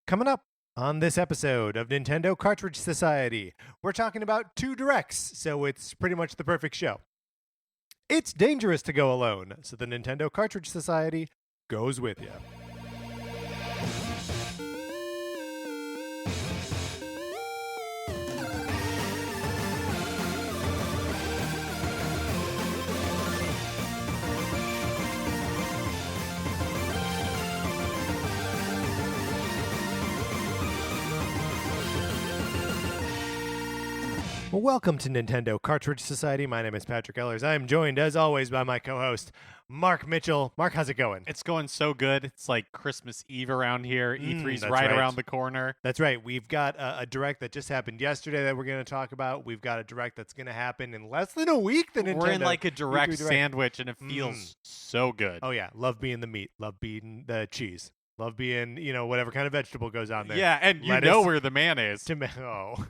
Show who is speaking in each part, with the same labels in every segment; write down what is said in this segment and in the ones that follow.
Speaker 1: Coming up on this episode of Nintendo Cartridge Society, we're talking about 2 directs, so it's pretty much the perfect show. It's dangerous to go alone, so the Nintendo Cartridge Society goes with you. Welcome to Nintendo Cartridge Society. My name is Patrick Ellers. I am joined, as always, by my co-host, Mark Mitchell. Mark, how's it going?
Speaker 2: It's going so good. It's like Christmas Eve around here. E3's
Speaker 1: that's
Speaker 2: right
Speaker 1: right.
Speaker 2: around the corner.
Speaker 1: That's right. We've got a direct that just happened yesterday that we're going to talk about. We've got a direct that's going to happen in less than a week. The Nintendo
Speaker 2: We're in like a
Speaker 1: E3
Speaker 2: direct sandwich, and it feels so good.
Speaker 1: Oh, yeah. Love being the meat. Love being the cheese. Love being, whatever kind of vegetable goes on there.
Speaker 2: Yeah, and
Speaker 1: Lettuce,
Speaker 2: you know we're the mayonnaise.
Speaker 1: Tomato.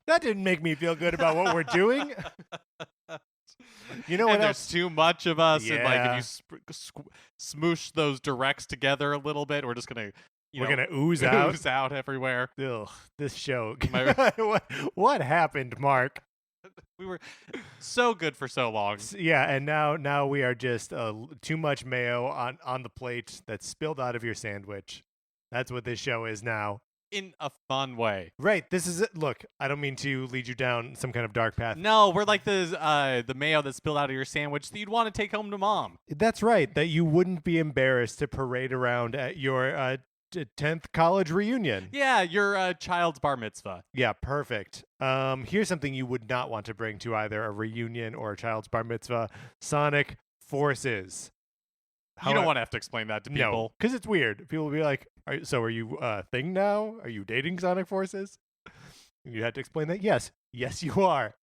Speaker 1: That didn't make me feel good about what we're doing. You know what
Speaker 2: and
Speaker 1: else?
Speaker 2: there's too much of us, and like
Speaker 1: Yeah.
Speaker 2: if you smoosh those directs together a little bit, we're just gonna
Speaker 1: We're going to ooze out.
Speaker 2: ooze out everywhere.
Speaker 1: Ugh, this show.
Speaker 2: My-
Speaker 1: what happened, Mark?
Speaker 2: We were so good for so long.
Speaker 1: Yeah, and now we are just too much mayo on the plate that's spilled out of your sandwich. That's what this show is now.
Speaker 2: In a fun way.
Speaker 1: Right. This is it. Look, I don't mean to lead you down some kind of dark path.
Speaker 2: No, we're like the mayo that spilled out of your sandwich that you'd want to take home to mom.
Speaker 1: That's right. That you wouldn't be embarrassed to parade around at your 10th college reunion.
Speaker 2: Yeah, your child's bar mitzvah.
Speaker 1: Yeah, perfect. Here's something you would not want to bring to either a reunion or a child's bar mitzvah: Sonic Forces.
Speaker 2: You don't want to have to explain that to people.
Speaker 1: No, because it's weird. People will be like, are you a thing now? Are you dating Sonic Forces? You had to explain that. Yes, you are.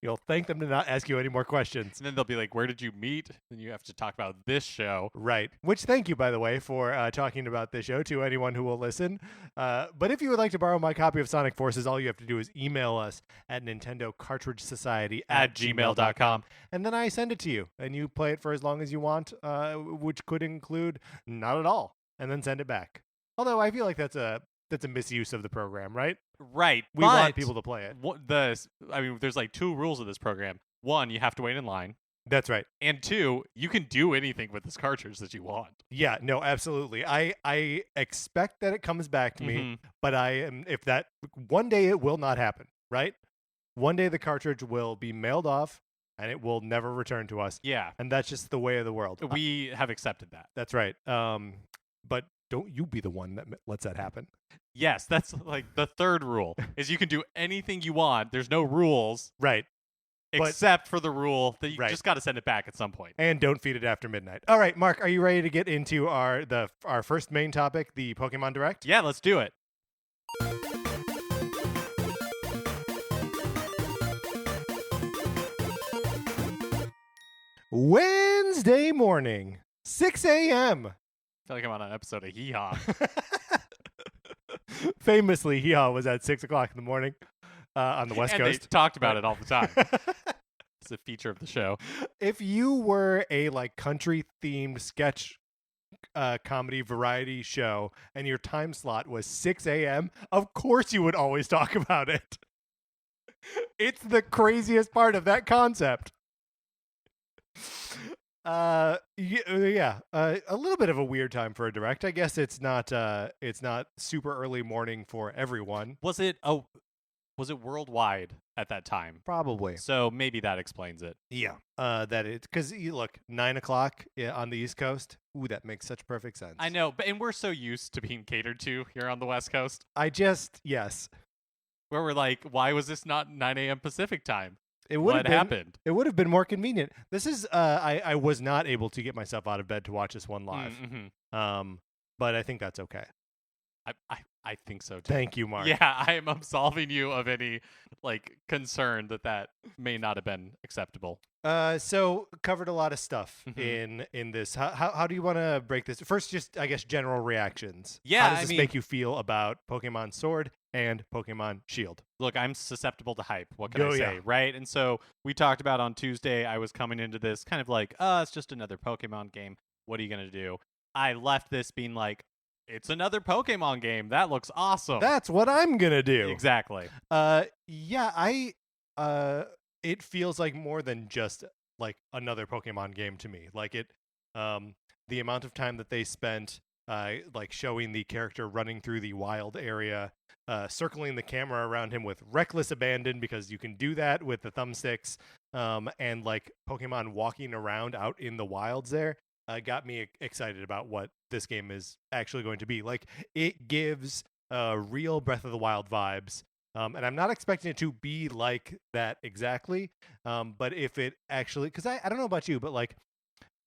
Speaker 1: You'll thank them to not ask you any more questions.
Speaker 2: And then they'll be like, where did you meet? Then you have to talk about this show.
Speaker 1: Right. Which, thank you, by the way, for talking about this show to anyone who will listen. But if you would like to borrow my copy of Sonic Forces, all you have to do is email us at Nintendo Cartridge Society
Speaker 2: At gmail.com.
Speaker 1: And then I send it to you. And you play it for as long as you want, which could include not at all. And then send it back. Although I feel like that's a misuse of the program, right?
Speaker 2: Right.
Speaker 1: We want people to play it.
Speaker 2: There's like 2 rules of this program. 1, you have to wait in line.
Speaker 1: That's right.
Speaker 2: And 2, you can do anything with this cartridge that you want.
Speaker 1: Yeah, no, absolutely. I expect that it comes back to me, but one day it will not happen, right? One day the cartridge will be mailed off and it will never return to us.
Speaker 2: Yeah.
Speaker 1: And that's just the way of the world.
Speaker 2: We have accepted that.
Speaker 1: That's right. But don't you be the one that lets that happen.
Speaker 2: Yes, that's like the 3rd rule is you can do anything you want. There's no rules.
Speaker 1: Right.
Speaker 2: Except for the rule that you
Speaker 1: Right.
Speaker 2: just got to send it back at some point.
Speaker 1: And don't feed it after midnight. All right, Mark, are you ready to get into our first main topic, the Pokemon Direct?
Speaker 2: Yeah, let's do it.
Speaker 1: Wednesday morning, 6 a.m.
Speaker 2: I feel like I'm on an episode of Hee Haw.
Speaker 1: Famously, Hee-Haw was at 6 o'clock in the morning on the West
Speaker 2: and
Speaker 1: Coast.
Speaker 2: they talked about it all the time. It's a feature of the show.
Speaker 1: If you were a country-themed sketch comedy variety show and your time slot was 6 a.m., of course you would always talk about it. It's the craziest part of that concept. A little bit of a weird time for a direct. I guess it's not super early morning for everyone.
Speaker 2: Was it worldwide at that time?
Speaker 1: Probably.
Speaker 2: So maybe that explains it.
Speaker 1: Yeah. That it's because you look 9 o'clock on the East Coast. Ooh, that makes such perfect sense.
Speaker 2: I know, and we're so used to being catered to here on the West Coast.
Speaker 1: Yes.
Speaker 2: Where we're like, why was this not 9 a.m. Pacific time?
Speaker 1: What
Speaker 2: happened?
Speaker 1: It would have been more convenient. This is I was not able to get myself out of bed to watch this one live. But I think that's okay.
Speaker 2: I think so too.
Speaker 1: Thank you, Mark.
Speaker 2: Yeah, I am absolving you of any concern that may not have been acceptable.
Speaker 1: So covered a lot of stuff in this. How do you want to break this? First, just I guess general reactions.
Speaker 2: Yeah,
Speaker 1: how does this make you feel about Pokemon Sword and Pokemon Shield?
Speaker 2: Look, I'm susceptible to hype. What can I say,
Speaker 1: yeah.
Speaker 2: right? And so we talked about on Tuesday, I was coming into this kind of like, it's just another Pokemon game. What are you going to do? I left this being like, it's another Pokemon game. That looks awesome.
Speaker 1: That's what I'm gonna do.
Speaker 2: Exactly.
Speaker 1: Yeah, it feels like more than just like another Pokemon game to me. Like the amount of time that they spent, like showing the character running through the wild area, circling the camera around him with reckless abandon because you can do that with the thumbsticks, and like Pokemon walking around out in the wilds there, got me excited about what this game is actually going to be. Like it gives real Breath of the Wild vibes. And I'm not expecting it to be like that exactly. But if it actually, because I don't know about you, but like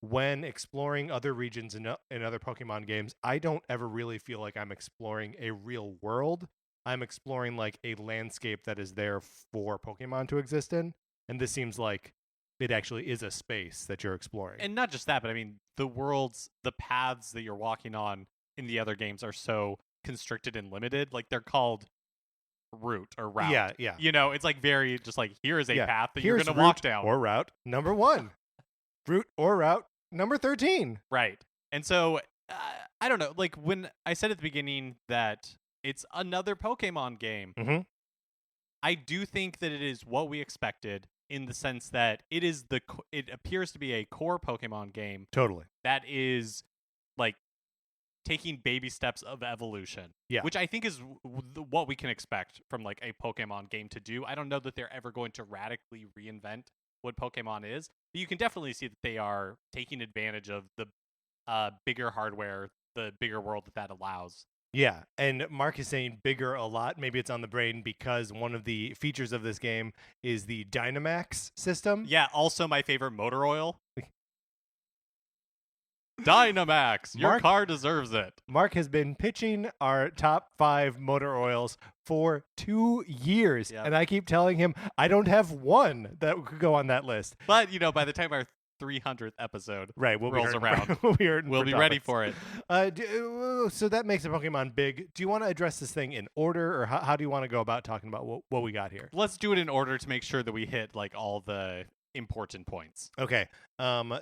Speaker 1: when exploring other regions in other Pokemon games, I don't ever really feel like I'm exploring a real world. I'm exploring like a landscape that is there for Pokemon to exist in. And this seems like it actually is a space that you're exploring.
Speaker 2: And not just that, but I mean, the paths that you're walking on in the other games are so constricted and limited. Like they're called route or route.
Speaker 1: Yeah.
Speaker 2: You know, it's like very just like here is a path that you're
Speaker 1: Here's
Speaker 2: going to walk down.
Speaker 1: Or route number 1. Route or route number 13.
Speaker 2: Right. And so I don't know. Like when I said at the beginning that it's another Pokemon game,
Speaker 1: Mm-hmm.
Speaker 2: I do think that it is what we expected in the sense that it appears to be a core Pokemon game
Speaker 1: Totally.
Speaker 2: that is like taking baby steps of evolution, which I think is what we can expect from like a Pokemon game to do. I don't know that they're ever going to radically reinvent what Pokemon is, but you can definitely see that they are taking advantage of the bigger hardware, the bigger world that allows.
Speaker 1: Yeah, and Mark is saying bigger a lot. Maybe it's on the brain because one of the features of this game is the Dynamax system.
Speaker 2: Yeah, also my favorite motor oil. Dynamax, your car deserves it.
Speaker 1: Mark has been pitching our top 5 motor oils for 2 years, and I keep telling him I don't have one that could go on that list.
Speaker 2: But, you know, by the time our 300th episode rolls around, we'll be ready for it.
Speaker 1: So that makes a Pokemon big. Do you want to address this thing in order, or how do you want to go about talking about what we got here?
Speaker 2: Let's do it in order to make sure that we hit like all the important points.
Speaker 1: Okay.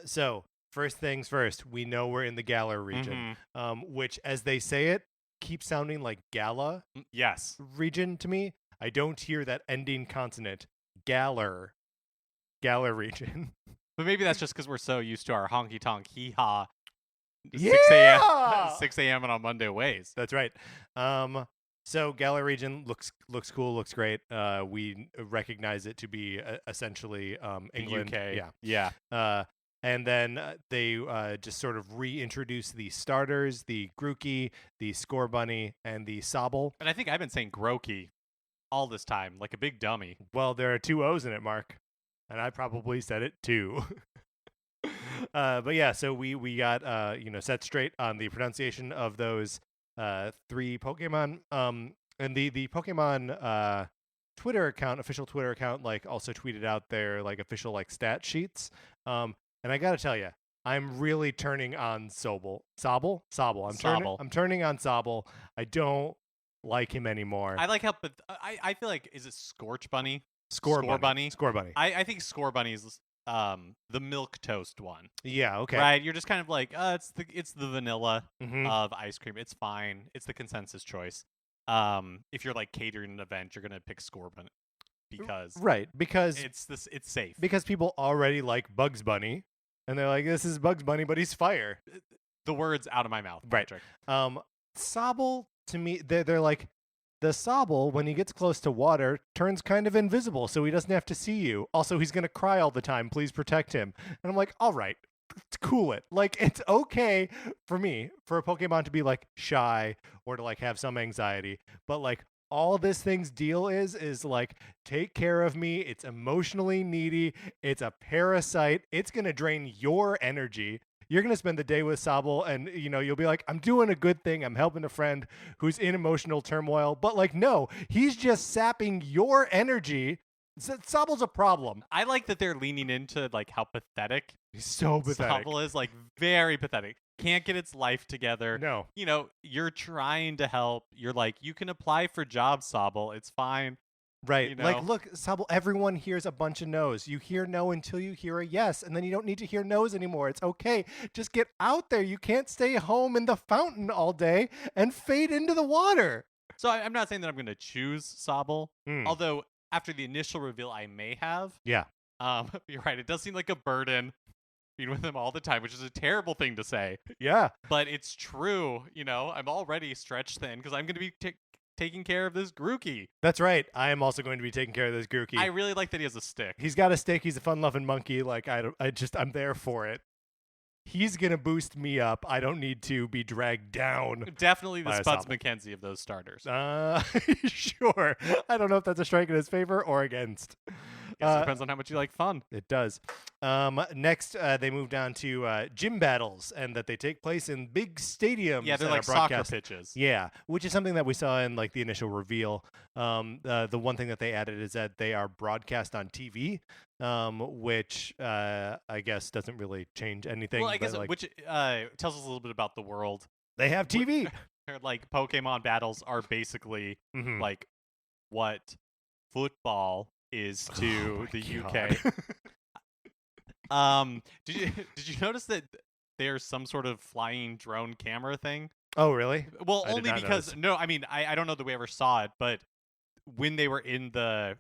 Speaker 1: So first things first, we know we're in the Galar region, which, as they say it, keeps sounding like Gala.
Speaker 2: Yes.
Speaker 1: Region to me. I don't hear that ending consonant. Galar region.
Speaker 2: But maybe that's just because we're so used to our honky tonk hee haw 6 a.m. on Monday ways.
Speaker 1: That's right. So Galar region looks cool, looks great. We recognize it to be essentially England.
Speaker 2: UK.
Speaker 1: Yeah. And then they just sort of reintroduce the starters, the Grookey, the Scorbunny, and the Sobble.
Speaker 2: And I think I've been saying Grokey all this time, like a big dummy.
Speaker 1: Well, there are 2 O's in it, Mark. And I probably said it too. But yeah, so we got set straight on the pronunciation of those 3 Pokemon. And the Pokemon Twitter account, official Twitter account, like also tweeted out their like official like stat sheets. And I gotta tell you, I'm really turning on Sobble. I'm turning on Sobble. I don't like him anymore.
Speaker 2: I like how, but I feel like, is it Scorch Bunny?
Speaker 1: Scorbunny.
Speaker 2: I think Scorbunny is the milk toast one.
Speaker 1: Yeah, okay.
Speaker 2: Right, you're just kind of like, it's the vanilla of ice cream. It's fine. It's the consensus choice. If you're like catering an event, you're gonna pick Scorbunny because it's safe.
Speaker 1: Because people already like Bugs Bunny, and they're like, this is Bugs Bunny, but he's fire.
Speaker 2: The words out of my mouth, Patrick.
Speaker 1: Right. Sobble, to me, they're like, the Sobble, when he gets close to water, turns kind of invisible, so he doesn't have to see you. Also, he's going to cry all the time. Please protect him. And I'm like, all right, cool it. Like, it's okay for me, for a Pokemon to be, like, shy or to, like, have some anxiety. But, like, all this thing's deal is, like, take care of me. It's emotionally needy. It's a parasite. It's going to drain your energy. You're going to spend the day with Sobble and, you'll be like, I'm doing a good thing. I'm helping a friend who's in emotional turmoil. But, like, no, he's just sapping your energy. Sobble's a problem.
Speaker 2: I like that they're leaning into, like, how pathetic.
Speaker 1: He's so pathetic.
Speaker 2: Sobble is, like, very pathetic. Can't get its life together.
Speaker 1: No.
Speaker 2: You're trying to help. You're like, you can apply for jobs, Sobble. It's fine.
Speaker 1: Right.
Speaker 2: You know?
Speaker 1: Like, look, Sable, everyone hears a bunch of no's. You hear no until you hear a yes, and then you don't need to hear no's anymore. It's okay. Just get out there. You can't stay home in the fountain all day and fade into the water.
Speaker 2: So I'm not saying that I'm going to choose Sobble,
Speaker 1: Mm.
Speaker 2: although after the initial reveal, I may have.
Speaker 1: Yeah.
Speaker 2: You're right. It does seem like a burden being with him all the time, which is a terrible thing to say.
Speaker 1: Yeah.
Speaker 2: But it's true. You know, I'm already stretched thin because I'm going to be taking care of this Grookey.
Speaker 1: That's right. I am also going to be taking care of this Grookey.
Speaker 2: I really like that he has a stick.
Speaker 1: He's got a stick. He's a fun-loving monkey. Like, I'm there for it. He's going to boost me up. I don't need to be dragged down.
Speaker 2: Definitely the
Speaker 1: by a
Speaker 2: Spuds
Speaker 1: Sobble.
Speaker 2: McKenzie of those starters.
Speaker 1: Sure. I don't know if that's a strike in his favor or against.
Speaker 2: Guess it depends on how much you like fun.
Speaker 1: It does. Next, they move down to gym battles, and that they take place in big stadiums.
Speaker 2: Yeah, they're
Speaker 1: and
Speaker 2: like
Speaker 1: are
Speaker 2: soccer
Speaker 1: broadcast.
Speaker 2: pitches.
Speaker 1: Yeah, which is something that we saw in like the initial reveal. The one thing that they added is that they are broadcast on TV, which I guess doesn't really change anything.
Speaker 2: Well, I guess
Speaker 1: like,
Speaker 2: which tells us a little bit about the world.
Speaker 1: they have TV.
Speaker 2: Like Pokemon battles are basically
Speaker 1: Mhm.
Speaker 2: like what football is to the
Speaker 1: God.
Speaker 2: UK. Did you notice that there's some sort of flying drone camera thing?
Speaker 1: Oh, really?
Speaker 2: Well,
Speaker 1: I did
Speaker 2: only
Speaker 1: not
Speaker 2: because
Speaker 1: notice.
Speaker 2: no, I mean I don't know that we ever saw it, but when they were in the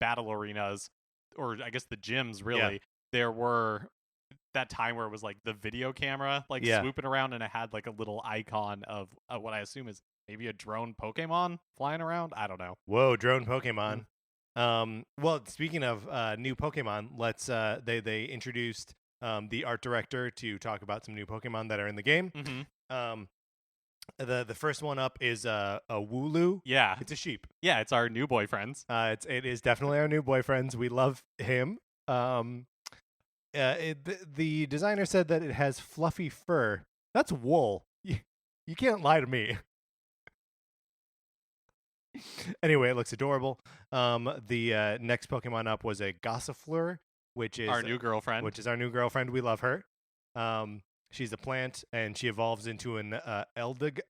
Speaker 2: battle arenas, or I guess the gyms, really, there were that time where it was like the video camera like swooping around, and it had like a little icon of what I assume is maybe a drone Pokemon flying around. I don't know.
Speaker 1: Whoa, drone Pokemon. Well, speaking of new Pokemon, let's they introduced the art director to talk about some new Pokemon that are in the game.
Speaker 2: Mm-hmm.
Speaker 1: The first one up is a Wooloo.
Speaker 2: Yeah,
Speaker 1: It's a sheep.
Speaker 2: yeah, it's our new boyfriends.
Speaker 1: It is definitely our new boyfriends. We love him. The designer said that it has fluffy fur. That's wool. You can't lie to me. Anyway, it looks adorable. The next Pokemon up was a Gossifleur, which is
Speaker 2: Our new girlfriend.
Speaker 1: Which is our new girlfriend. We love her. She's a plant, and she evolves into an Eldegoss.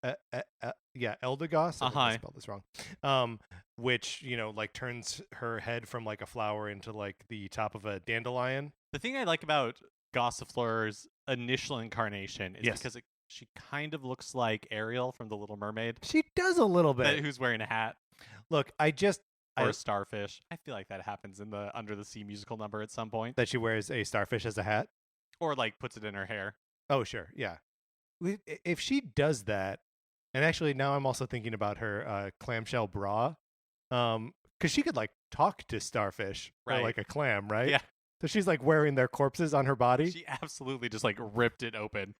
Speaker 1: I spelled this wrong. Which like turns her head from like a flower into like the top of a dandelion.
Speaker 2: The thing I like about Gossifleur's initial incarnation is because she kind of looks like Ariel from The Little Mermaid.
Speaker 1: She does a little bit.
Speaker 2: Who's wearing a hat.
Speaker 1: Look,
Speaker 2: Or a starfish. I feel like that happens in the Under the Sea musical number at some point.
Speaker 1: That she wears a starfish as a hat?
Speaker 2: Or like puts it in her hair.
Speaker 1: Oh, sure. Yeah. If she does that, and actually now I'm also thinking about her clamshell bra, because she could like talk to starfish or like a clam, right?
Speaker 2: Yeah.
Speaker 1: So she's like wearing their corpses on her body.
Speaker 2: She absolutely just like ripped it open.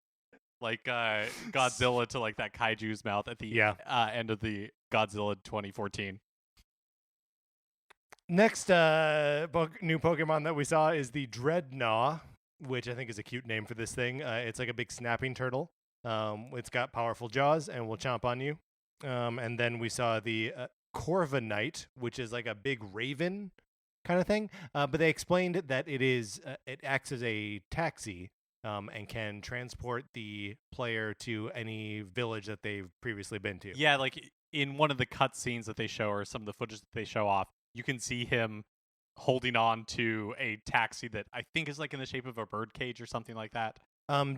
Speaker 2: Like Godzilla to like that kaiju's mouth at the end of the Godzilla 2014.
Speaker 1: Next new Pokemon that we saw is the Dreadnought, which I think is a cute name for this thing. It's like a big snapping turtle. It's got powerful jaws and will chomp on you. And then we saw the Corviknight, which is like a big raven kind of thing. But they explained that it acts as a taxi. And can transport the player to any village that they've previously been to.
Speaker 2: Yeah, like in one of the cutscenes that they show, or some of the footage that they show off, you can see him holding on to a taxi that I think is like in the shape of a bird cage or something like that.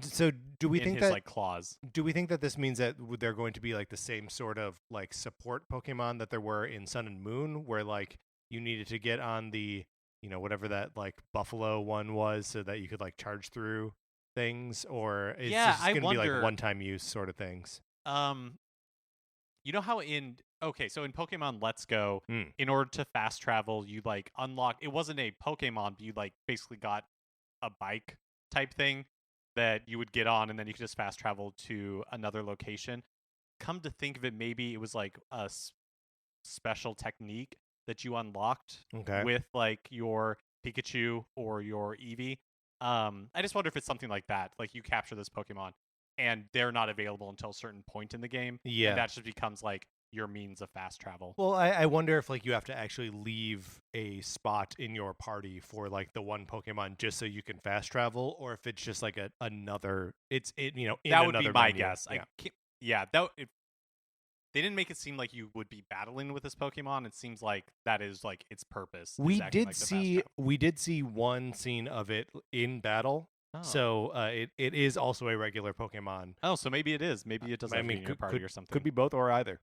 Speaker 1: So do we think
Speaker 2: his,
Speaker 1: that
Speaker 2: like claws?
Speaker 1: Do we think that this means that they're going to be like the same sort of like support Pokemon that there were in Sun and Moon, where like you needed to get on the whatever that like buffalo one was, so that you could like charge through things, or is this going to be like one-time use sort of things?
Speaker 2: You know how in Pokemon Let's Go, in order to fast travel, you like unlock. It wasn't a Pokemon, but you like basically got a bike type thing that you would get on, and then you could just fast travel to another location. Come to think of it, maybe it was like a special technique that you unlocked with like your Pikachu or your Eevee. I just wonder if it's something like that. Like you capture this Pokemon and they're not available until a certain point in the game. Yeah. And that just becomes like your means of fast travel.
Speaker 1: Well, I wonder if like you have to actually leave a spot in your party for like the one Pokemon just so you can fast travel, or if it's just like another. That
Speaker 2: would be my guess. They didn't make it seem like you would be battling with this Pokemon. It seems like that is like its purpose.
Speaker 1: We did see one scene of it in battle.
Speaker 2: Oh.
Speaker 1: So it is also a regular Pokemon.
Speaker 2: Oh, so maybe it is. Maybe it does have to be in your party or something.
Speaker 1: Could be both or either.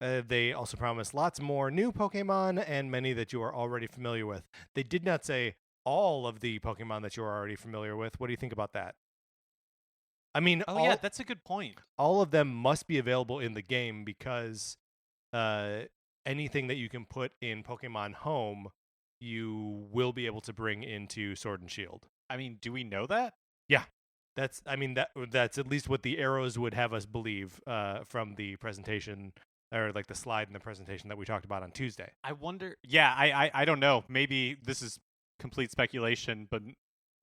Speaker 1: They also promised lots more new Pokemon and many that you are already familiar with. They did not say all of the Pokemon that you are already familiar with. What do you think about that? I mean,
Speaker 2: yeah, that's a good point.
Speaker 1: All of them must be available in the game because anything that you can put in Pokemon Home, you will be able to bring into Sword and Shield.
Speaker 2: I mean, do we know that?
Speaker 1: Yeah. That's at least what the arrows would have us believe from the presentation, or like the slide in the presentation that we talked about on Tuesday.
Speaker 2: I wonder. Yeah, I don't know. Maybe this is complete speculation, but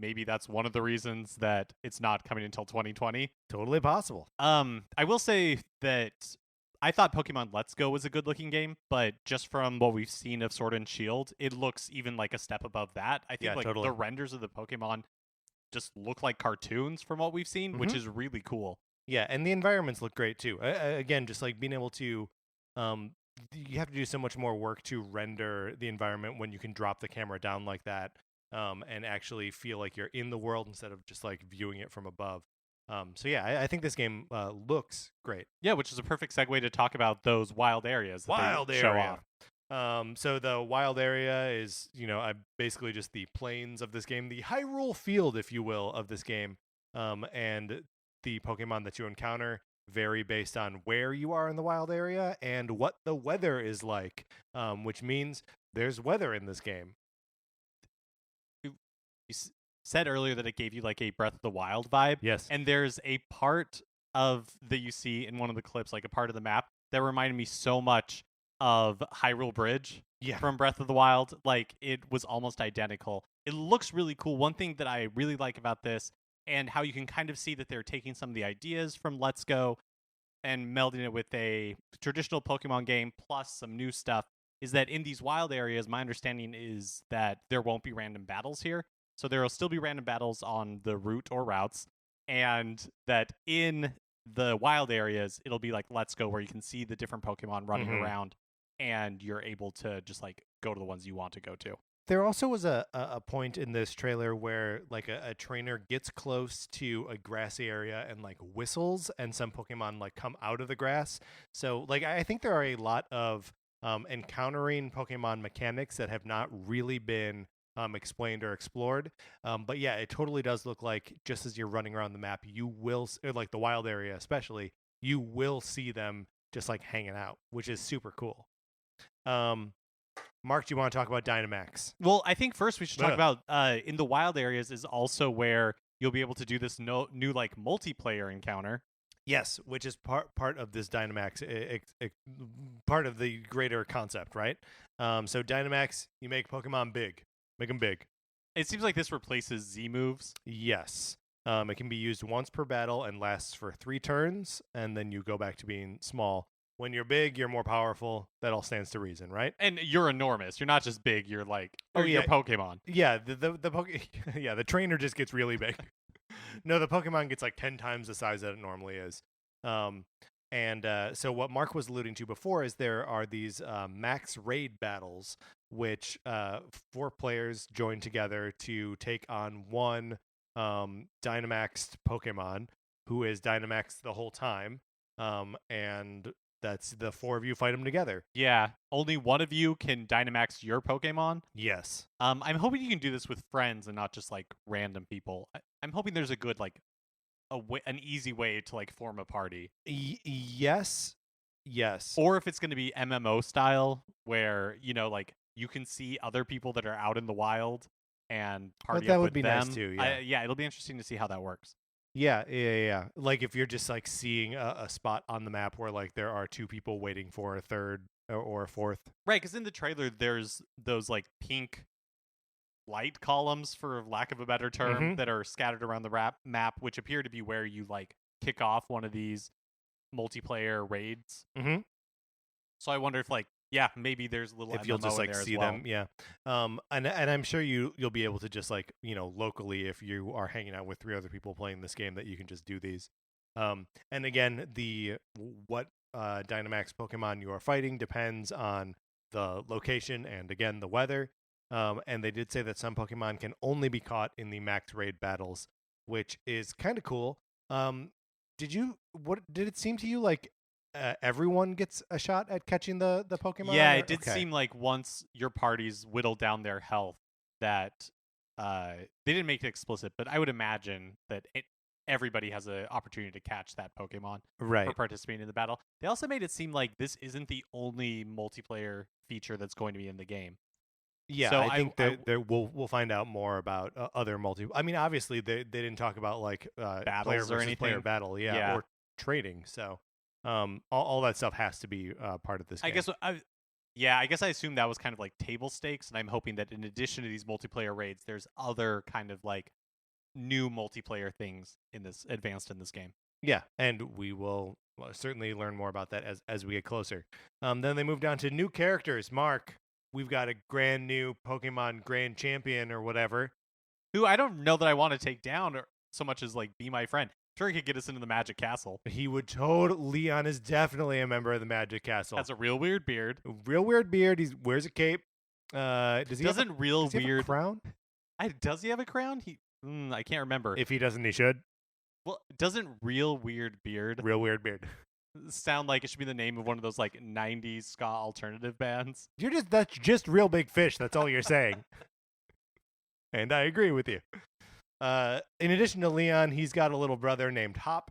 Speaker 2: maybe that's one of the reasons that it's not coming until 2020.
Speaker 1: Totally possible.
Speaker 2: I will say that I thought Pokemon Let's Go was a good looking game, but just from what we've seen of Sword and Shield, it looks even like a step above that. I think the renders of the Pokemon just look like cartoons from what we've seen, which is really cool.
Speaker 1: Yeah, and the environments look great too. Again, just like being able to you have to do so much more work to render the environment when you can drop the camera down like that. And actually feel like you're in the world instead of just like viewing it from above. So yeah, I think this game looks great.
Speaker 2: Yeah, which is a perfect segue to talk about those wild areas that they show off.
Speaker 1: So the wild area is, basically just the plains of this game, the Hyrule field, if you will, of this game. And the Pokemon that you encounter vary based on where you are in the wild area and what the weather is like, which means there's weather in this game.
Speaker 2: You said earlier that it gave you like a Breath of the Wild vibe.
Speaker 1: Yes.
Speaker 2: And there's a part that you see in one of the clips, like a part of the map, that reminded me so much of Hyrule Bridge from Breath of the Wild. Like, it was almost identical. It looks really cool. One thing that I really like about this, and how you can kind of see that they're taking some of the ideas from Let's Go and melding it with a traditional Pokemon game plus some new stuff, is that in these wild areas, my understanding is that there won't be random battles here. So there will still be random battles on the route or routes, and that in the wild areas, it'll be like Let's Go, where you can see the different Pokemon running around, and you're able to just like go to the ones you want to go to.
Speaker 1: There also was a point in this trailer where like a trainer gets close to a grassy area and like whistles, and some Pokemon like come out of the grass. So like I think there are a lot of encountering Pokemon mechanics that have not really been explained or explored, but yeah, it totally does look like just as you're running around the map, you will, or like the wild area especially, you will see them just like hanging out, which is super cool. Mark, do you want to talk about Dynamax?
Speaker 2: Well, I think first we should talk about in the wild areas is also where you'll be able to do this new like multiplayer encounter.
Speaker 1: Yes, which is part of this Dynamax, part of the greater concept, right? So Dynamax, you make Pokemon big. Make them big.
Speaker 2: It seems like this replaces Z moves.
Speaker 1: Yes. It can be used once per battle and lasts for 3 turns, and then you go back to being small. When you're big, you're more powerful. That all stands to reason, right?
Speaker 2: And you're enormous. You're not just big. You're like, you're Pokemon.
Speaker 1: Yeah, the trainer just gets really big. No, the Pokemon gets like 10 times the size that it normally is. So what Mark was alluding to before is there are these max raid battles, which 4 players join together to take on one Dynamaxed Pokemon who is Dynamaxed the whole time, and that's the 4 of you fight them together.
Speaker 2: Yeah, only one of you can Dynamax your Pokemon.
Speaker 1: Yes.
Speaker 2: I'm hoping you can do this with friends and not just like random people. I'm hoping there's a good like an easy way to like form a party.
Speaker 1: Yes.
Speaker 2: Or if it's going to be MMO style, where like you can see other people that are out in the wild and party
Speaker 1: that
Speaker 2: up
Speaker 1: would
Speaker 2: with
Speaker 1: be
Speaker 2: them.
Speaker 1: Nice too. Yeah,
Speaker 2: it'll be interesting to see how that works.
Speaker 1: Yeah. Like if you're just like seeing a spot on the map where like there are 2 people waiting for a third or a fourth.
Speaker 2: Right, because in the trailer there's those like pink light columns, for lack of a better term, that are scattered around the map, which appear to be where you like kick off one of these multiplayer raids. So I wonder if like maybe there's a little
Speaker 1: if
Speaker 2: MMO
Speaker 1: you'll just like see
Speaker 2: well.
Speaker 1: them, and I'm sure you'll be able to just like locally, if you are hanging out with 3 other people playing this game, that you can just do these. And again, what Dynamax Pokemon you are fighting depends on the location and, again, the weather. And they did say that some Pokemon can only be caught in the max raid battles, which is kind of cool. Did it seem to you like everyone gets a shot at catching the Pokemon?
Speaker 2: Yeah, it did seem like once your parties whittle down their health that they didn't make it explicit, but I would imagine that everybody has an opportunity to catch that Pokemon for participating in the battle. They also made it seem like this isn't the only multiplayer feature that's going to be in the game.
Speaker 1: Yeah, so I think we'll find out more about other I mean, obviously they didn't talk about like
Speaker 2: battles
Speaker 1: player versus
Speaker 2: or anything.
Speaker 1: Player battle, or trading. So all that stuff has to be part of this game.
Speaker 2: I guess I assume that was kind of like table stakes, and I'm hoping that in addition to these multiplayer raids, there's other kind of like new multiplayer things advanced in this game.
Speaker 1: Yeah, and we will certainly learn more about that as we get closer. Then they moved on to new characters. Mark, we've got a brand new Pokemon Grand Champion or whatever,
Speaker 2: who I don't know that I want to take down so much as like be my friend. Sure, he could get us into the Magic Castle.
Speaker 1: He would Leon is definitely a member of the Magic Castle.
Speaker 2: Has a real weird beard.
Speaker 1: He wears a cape. Does he have a crown?
Speaker 2: Does he have a crown? I can't remember.
Speaker 1: If he doesn't, he should.
Speaker 2: Well, doesn't real weird beard sound like it should be the name of one of those like 90s ska alternative bands?
Speaker 1: That's just Real Big Fish. That's all you're saying. And I agree with you. In addition to Leon, he's got a little brother named Hop,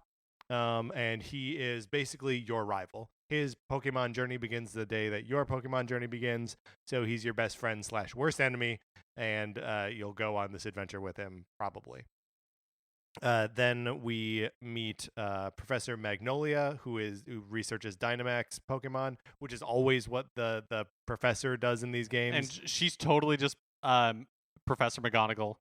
Speaker 1: and he is basically your rival. His Pokemon journey begins the day that your Pokemon journey begins, so he's your best friend / worst enemy, and you'll go on this adventure with him, probably. Then we meet Professor Magnolia, who researches Dynamax Pokemon, which is always what the professor does in these games.
Speaker 2: And she's totally just Professor McGonagall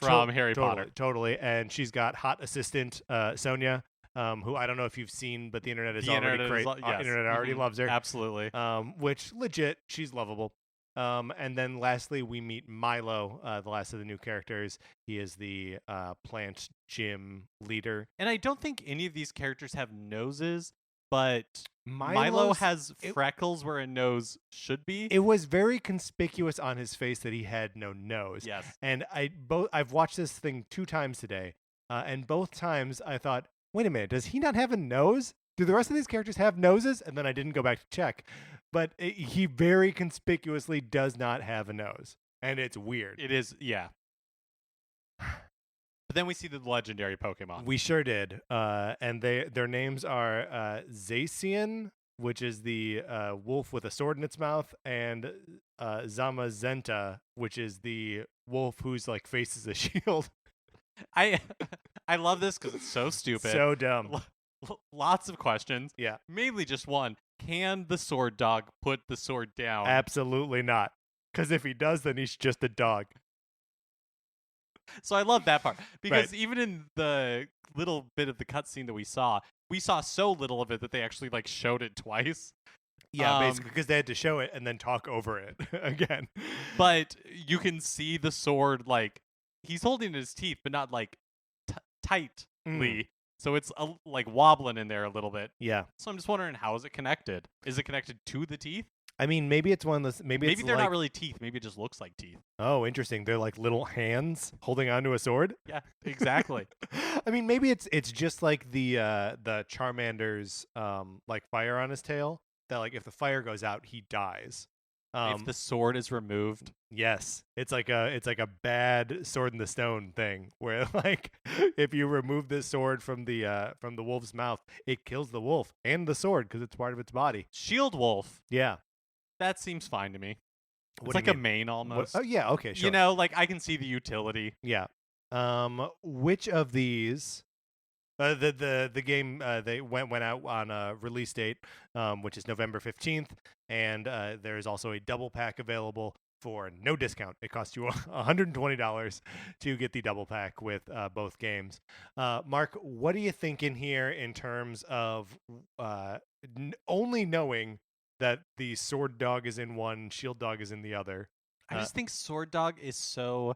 Speaker 2: from Harry Potter.
Speaker 1: Totally. And she's got hot assistant Sonia, who I don't know if you've seen, but the internet is already crazy. Internet already loves her.
Speaker 2: Absolutely.
Speaker 1: Which, legit, she's lovable. And then lastly, we meet Milo, the last of the new characters. He is the plant gym leader.
Speaker 2: And I don't think any of these characters have noses, but Milo has freckles where a nose should be.
Speaker 1: It was very conspicuous on his face that he had no nose.
Speaker 2: Yes.
Speaker 1: And I've watched this thing 2 times today, and both times I thought, wait a minute, does he not have a nose? Do the rest of these characters have noses? And then I didn't go back to check. But he very conspicuously does not have a nose. And it's weird.
Speaker 2: It is, yeah. But then we see the legendary Pokemon.
Speaker 1: We sure did. And their names are Zacian, which is the wolf with a sword in its mouth, and Zamazenta, which is the wolf whose like face is a shield.
Speaker 2: I love this because it's so stupid.
Speaker 1: So dumb.
Speaker 2: Lots of questions.
Speaker 1: Yeah.
Speaker 2: Mainly just one. Can the sword dog put the sword down?
Speaker 1: Absolutely not. Because if he does, then he's just a dog.
Speaker 2: So I love that part. Because even in the little bit of the cutscene that we saw so little of it that they actually like showed it twice.
Speaker 1: Yeah, basically, because they had to show it and then talk over it again.
Speaker 2: But you can see the sword, like, he's holding it in his teeth, but not like tightly. So it's like wobbling in there a little bit.
Speaker 1: Yeah.
Speaker 2: So I'm just wondering, how is it connected? Is it connected to the teeth?
Speaker 1: I mean, maybe it's one of those. Maybe
Speaker 2: they're not really teeth. Maybe it just looks like teeth.
Speaker 1: Oh, interesting. They're like little hands holding onto a sword.
Speaker 2: Yeah, exactly.
Speaker 1: I mean, maybe it's just like the Charmander's like fire on his tail. That like if the fire goes out, he dies.
Speaker 2: If the sword is removed.
Speaker 1: Yes, it's like a bad Sword in the Stone thing where like if you remove this sword from the wolf's mouth, it kills the wolf and the sword because it's part of its body.
Speaker 2: Shield wolf.
Speaker 1: Yeah,
Speaker 2: that seems fine to me.
Speaker 1: It's
Speaker 2: like a main almost.
Speaker 1: Oh yeah, okay, sure.
Speaker 2: You know, like I can see the utility.
Speaker 1: Yeah. Which of these? The game they went out on a release date, which is November 15th, and there is also a double pack available for no discount. It costs you $120 to get the double pack with both games. Mark, what are you thinking here in terms of only knowing that the Sword Dog is in one, Shield Dog is in the other?
Speaker 2: I just think Sword Dog is so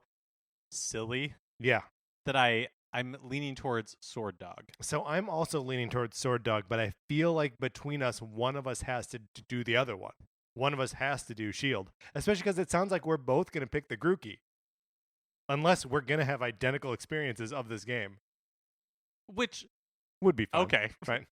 Speaker 2: silly.
Speaker 1: Yeah.
Speaker 2: That I I'm leaning towards Sword Dog.
Speaker 1: So I'm also leaning towards Sword Dog, but I feel like between us, one of us has to do the other one. One of us has to do Shield, especially because it sounds like we're both going to pick the Grookey. Unless we're going to have identical experiences of this game.
Speaker 2: Which
Speaker 1: would be fun.
Speaker 2: Okay.
Speaker 1: Right.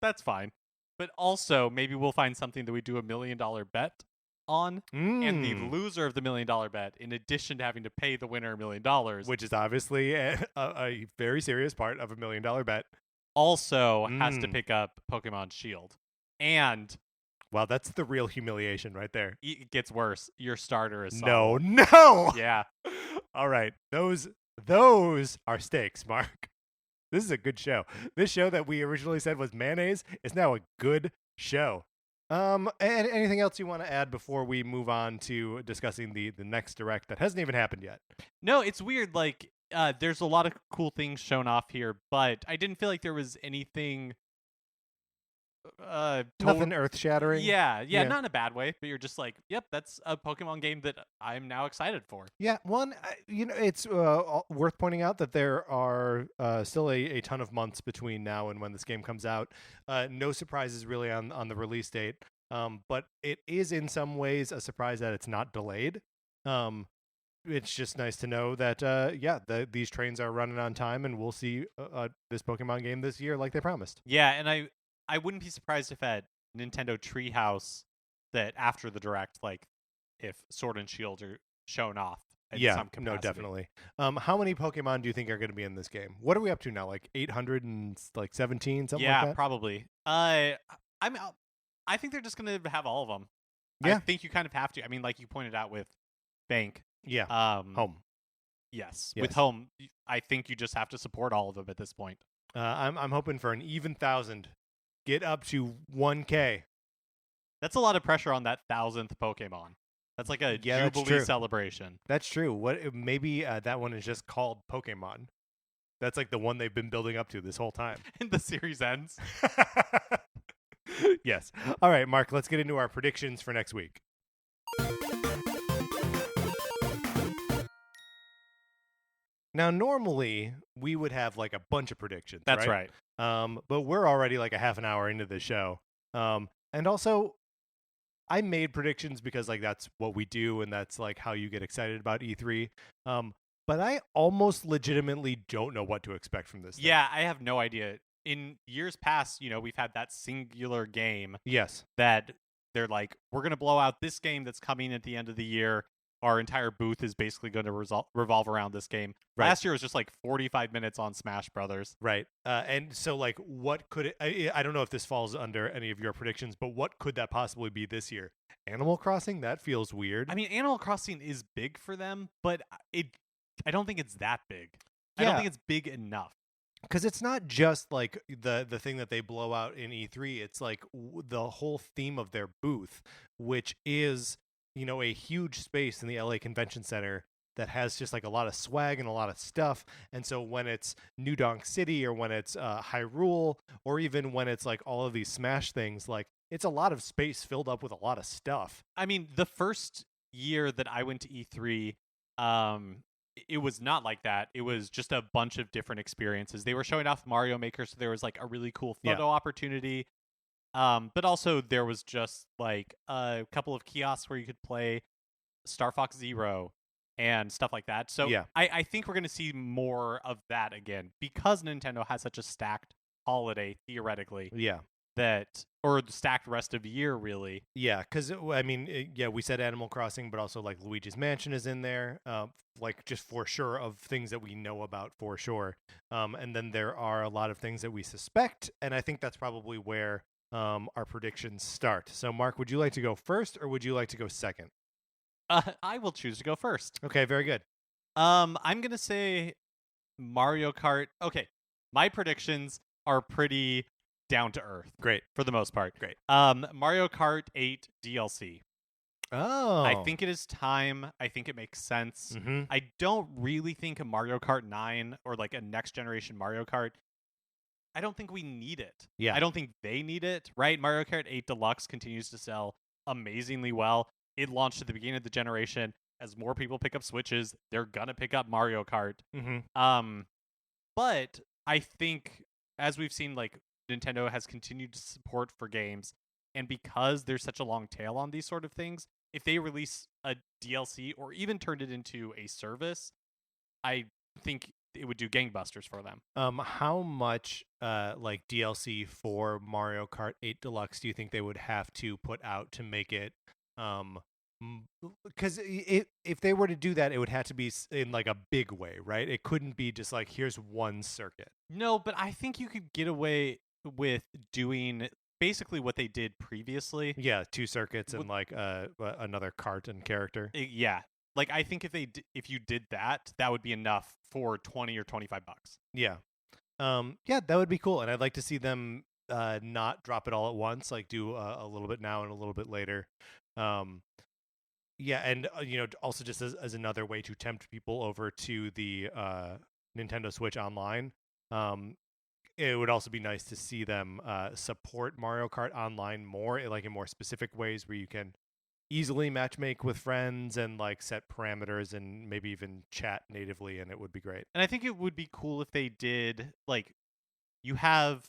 Speaker 2: That's fine. But also, maybe we'll find something that we do $1 million bet on. And the loser of the $1 million bet, in addition to having to pay the winner $1 million,
Speaker 1: which is obviously a very serious part of $1 million bet,
Speaker 2: also has to pick up Pokemon Shield. And
Speaker 1: well, that's the real humiliation right there.
Speaker 2: It gets worse. Your starter is
Speaker 1: no.
Speaker 2: Yeah.
Speaker 1: All right. Those are stakes, Mark. This is a good show. This show that we originally said was mayonnaise is now a good show. Anything else you want to add before we move on to discussing the next direct that hasn't even happened yet?
Speaker 2: No, it's weird. Like, there's a lot of cool things shown off here, but I didn't feel like there was anything
Speaker 1: nothing earth-shattering.
Speaker 2: Yeah, not in a bad way, but you're just like, yep, that's a Pokemon game that I'm now excited for.
Speaker 1: Yeah, it's worth pointing out that there are still a ton of months between now and when this game comes out. No surprises really on the release date, but it is in some ways a surprise that it's not delayed. It's just nice to know that these trains are running on time, and we'll see this Pokemon game this year like they promised.
Speaker 2: Yeah, and I wouldn't be surprised if at Nintendo Treehouse that after the direct, like if Sword and Shield are shown off in some capacity.
Speaker 1: No, definitely. How many Pokemon do you think are going to be in this game? What are we up to now? Like 817, something like that?
Speaker 2: Yeah, probably. I think they're just going to have all of them.
Speaker 1: Yeah.
Speaker 2: I think you kind of have to. I mean, like you pointed out with Bank.
Speaker 1: Yeah.
Speaker 2: Home. Yes. With Home, I think you just have to support all of them at this point.
Speaker 1: I'm hoping for an even 1,000. Get up to 1K.
Speaker 2: That's a lot of pressure on that 1,000th Pokemon. That's like a Jubilee celebration.
Speaker 1: That's true. Maybe that one is just called Pokemon. That's like the one they've been building up to this whole time.
Speaker 2: And the series ends.
Speaker 1: Yes. All right, Mark, let's get into our predictions for next week. Now, normally, we would have like a bunch of predictions.
Speaker 2: That's right.
Speaker 1: But we're already like a half an hour into the show. And also, I made predictions because like that's what we do, and that's like how you get excited about E3. But I almost legitimately don't know what to expect from this thing.
Speaker 2: Yeah, I have no idea. In years past, we've had that singular game.
Speaker 1: Yes.
Speaker 2: That they're like, we're going to blow out this game that's coming at the end of the year. Our entire booth is basically going to revolve around this game. Right. Last year was just like 45 minutes on Smash Brothers.
Speaker 1: Right. And so like what could it, I don't know if this falls under any of your predictions, but what could that possibly be this year? Animal Crossing? That feels weird.
Speaker 2: I mean, Animal Crossing is big for them, but I don't think it's that big.
Speaker 1: Yeah.
Speaker 2: I don't think it's big enough.
Speaker 1: Because it's not just like the thing that they blow out in E3. It's like the whole theme of their booth, which is a huge space in the LA Convention Center that has just like a lot of swag and a lot of stuff. And so when it's New Donk City or when it's Hyrule or even when it's like all of these Smash things, like it's a lot of space filled up with a lot of stuff.
Speaker 2: I mean, the first year that I went to E3, it was not like that. It was just a bunch of different experiences. They were showing off Mario Maker, so there was like a really cool photo opportunity. But also there was just like a couple of kiosks where you could play Star Fox Zero and stuff like that. So I think we're going to see more of that again because Nintendo has such a stacked holiday, theoretically.
Speaker 1: Yeah.
Speaker 2: Or the stacked rest of the year, really.
Speaker 1: Yeah, because, I mean, we said Animal Crossing, but also, like, Luigi's Mansion is in there, like, just for sure of things that we know about for sure. And then there are a lot of things that we suspect, and I think that's probably where our predictions start. So, Mark, would you like to go first, or would you like to go second?
Speaker 2: I will choose to go first.
Speaker 1: Okay, very good.
Speaker 2: I'm going to say Mario Kart. Okay, my predictions are pretty down to earth.
Speaker 1: Great.
Speaker 2: For the most part.
Speaker 1: Great.
Speaker 2: Mario Kart 8 DLC.
Speaker 1: Oh.
Speaker 2: I think it is time. I think it makes sense.
Speaker 1: Mm-hmm.
Speaker 2: I don't really think a Mario Kart 9 or like a next generation Mario Kart, I don't think we need it.
Speaker 1: Yeah.
Speaker 2: I don't think they need it, right? Mario Kart 8 Deluxe continues to sell amazingly well. It launched at the beginning of the generation. As more people pick up Switches, they're going to pick up Mario Kart.
Speaker 1: Mm-hmm.
Speaker 2: But I think, as we've seen, like, Nintendo has continued to support for games, and because there's such a long tail on these sort of things, if they release a DLC or even turned it into a service, I think it would do gangbusters for them.
Speaker 1: How much like DLC for Mario Kart 8 Deluxe do you think they would have to put out to make it because if they were to do that, it would have to be in like a big way, right? It couldn't be just like, here's one circuit.
Speaker 2: No, but I think you could get away with doing basically what they did previously.
Speaker 1: Yeah, 2 circuits and like another cart and character.
Speaker 2: Yeah. Like, I think if you did that, that would be enough for $20 or $25.
Speaker 1: Yeah. Yeah, that would be cool. And I'd like to see them not drop it all at once, like do a little bit now and a little bit later. Yeah, and also just as another way to tempt people over to the Nintendo Switch Online. It would also be nice to see them support Mario Kart Online more, like in more specific ways where you can easily matchmake with friends and like set parameters and maybe even chat natively, and it would be great.
Speaker 2: And I think it would be cool if they did, like, you have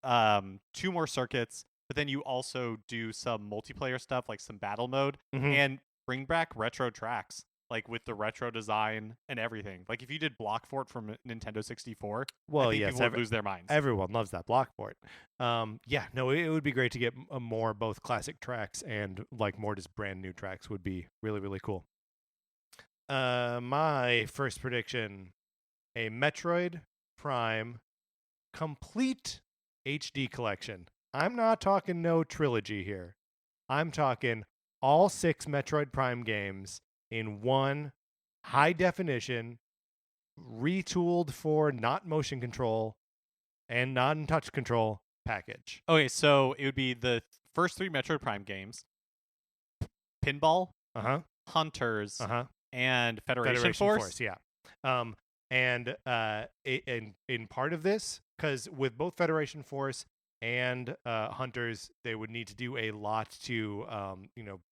Speaker 2: 2 more circuits, but then you also do some multiplayer stuff, like some battle mode, and bring back retro tracks, like with the retro design and everything. Like if you did Block Fort from Nintendo 64,
Speaker 1: well,
Speaker 2: I think people would lose their minds.
Speaker 1: Everyone loves that Block Fort. Yeah, no, it would be great to get more both classic tracks and like more just brand new tracks would be really, really cool. My first prediction, a Metroid Prime complete HD collection. I'm not talking no trilogy here. I'm talking all 6 Metroid Prime games in one high definition, retooled for not motion control and non-touch control package.
Speaker 2: Okay, so it would be the first 3 Metroid Prime games, Pinball, Hunters, and Federation Force.
Speaker 1: Yeah. And in part of this, because with both Federation Force and Hunters, they would need to do a lot to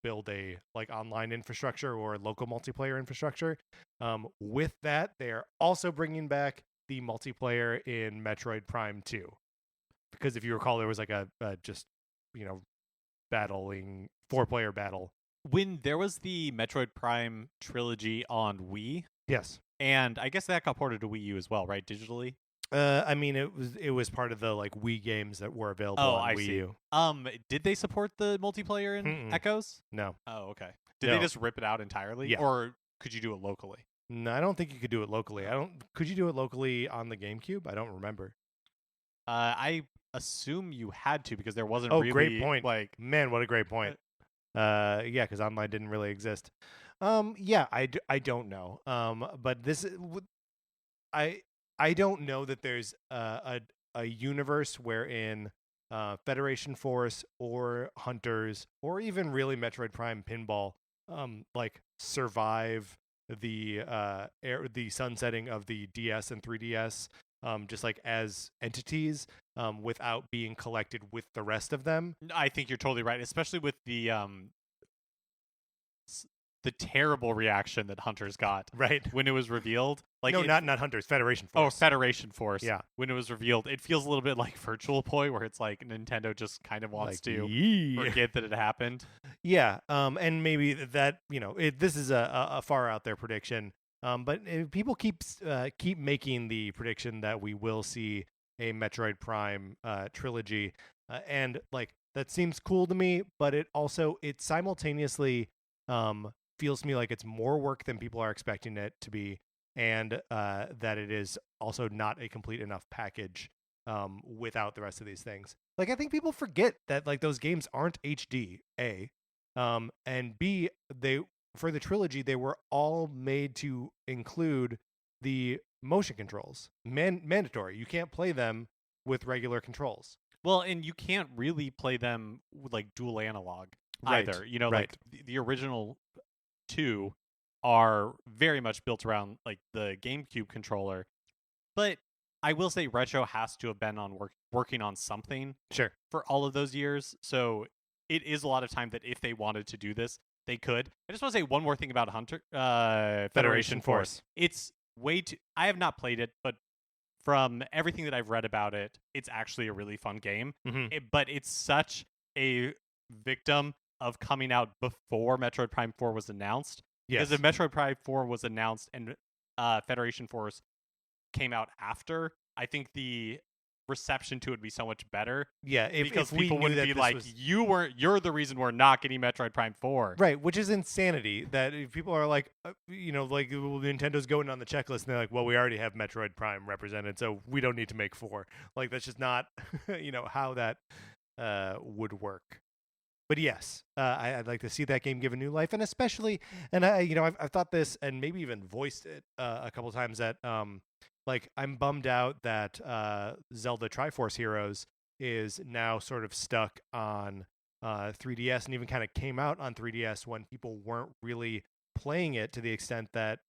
Speaker 1: build a like online infrastructure or local multiplayer infrastructure. With that, they are also bringing back the multiplayer in Metroid Prime 2, because if you recall, there was like a just battling 4-player battle
Speaker 2: when there was the Metroid Prime trilogy on Wii.
Speaker 1: Yes.
Speaker 2: And I guess that got ported to Wii U as well, right? Digitally?
Speaker 1: I mean, it was part of the like Wii games that were available on Wii U.
Speaker 2: Did they support the multiplayer in Echoes?
Speaker 1: No.
Speaker 2: Oh, okay. Did they just rip it out entirely?
Speaker 1: Yeah.
Speaker 2: Or could you do it locally?
Speaker 1: No, I don't think you could do it locally. Could you do it locally on the GameCube? I don't remember.
Speaker 2: I assume you had to, because there wasn't really...
Speaker 1: Oh, great point.
Speaker 2: Like,
Speaker 1: man, what a great point. Yeah, because online didn't really exist. Yeah, I don't know. But this, I don't know that there's a universe wherein Federation Force or Hunters or even really Metroid Prime Pinball like survive the sunsetting of the DS and 3DS just like as entities without being collected with the rest of them.
Speaker 2: I think you're totally right, especially with the terrible reaction that Hunters got
Speaker 1: right
Speaker 2: when it was revealed. Like,
Speaker 1: no, not Hunters, Federation Force.
Speaker 2: Oh, Federation Force.
Speaker 1: Yeah.
Speaker 2: When it was revealed, it feels a little bit like Virtual Boy, where it's like Nintendo just kind of wants to forget that it happened.
Speaker 1: Yeah. And maybe that this is a far out there prediction. But people keep making the prediction that we will see a Metroid Prime trilogy, and like that seems cool to me. But it simultaneously feels to me like it's more work than people are expecting it to be, and that it is also not a complete enough package without the rest of these things. Like, I think people forget that like those games aren't HD, A, and B, for the trilogy they were all made to include the motion controls. Mandatory. You can't play them with regular controls.
Speaker 2: Well, and you can't really play them with like dual analog either. Like the original 2 are very much built around like the GameCube controller, but I will say Retro has to have been working on something for all of those years, so it is a lot of time that if they wanted to do this, they could. I just want to say one more thing about Federation Force. It's way too... I have not played it, but from everything that I've read about it, it's actually a really fun game.
Speaker 1: Mm-hmm.
Speaker 2: But it's such a victim of coming out before Metroid Prime 4 was announced.
Speaker 1: Yes.
Speaker 2: Because if Metroid Prime 4 was announced and Federation Force came out after, I think the reception to it would be so much better.
Speaker 1: Yeah,
Speaker 2: because
Speaker 1: if
Speaker 2: people
Speaker 1: we knew
Speaker 2: wouldn't be like, you're the reason we're not getting Metroid Prime 4.
Speaker 1: Right, which is insanity. That if people are like, like Nintendo's going on the checklist, and they're like, well, we already have Metroid Prime represented, so we don't need to make 4. Like, that's just not, how that would work. But yes, I'd like to see that game given new life, and especially, and I've thought this, and maybe even voiced it a couple times that, like, I'm bummed out that Zelda Triforce Heroes is now sort of stuck on 3DS, and even kind of came out on 3DS when people weren't really playing it to the extent that,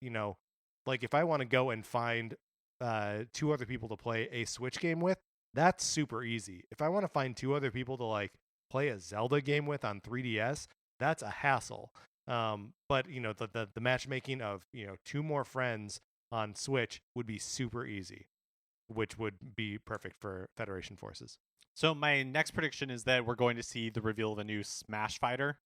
Speaker 1: like, if I want to go and find 2 other people to play a Switch game with, that's super easy. If I want to find 2 other people to, like, play a Zelda game with on 3DS, that's a hassle. But the matchmaking of 2 more friends on Switch would be super easy, which would be perfect for Federation Forces.
Speaker 2: So my next prediction is that we're going to see the reveal of a new Smash fighter.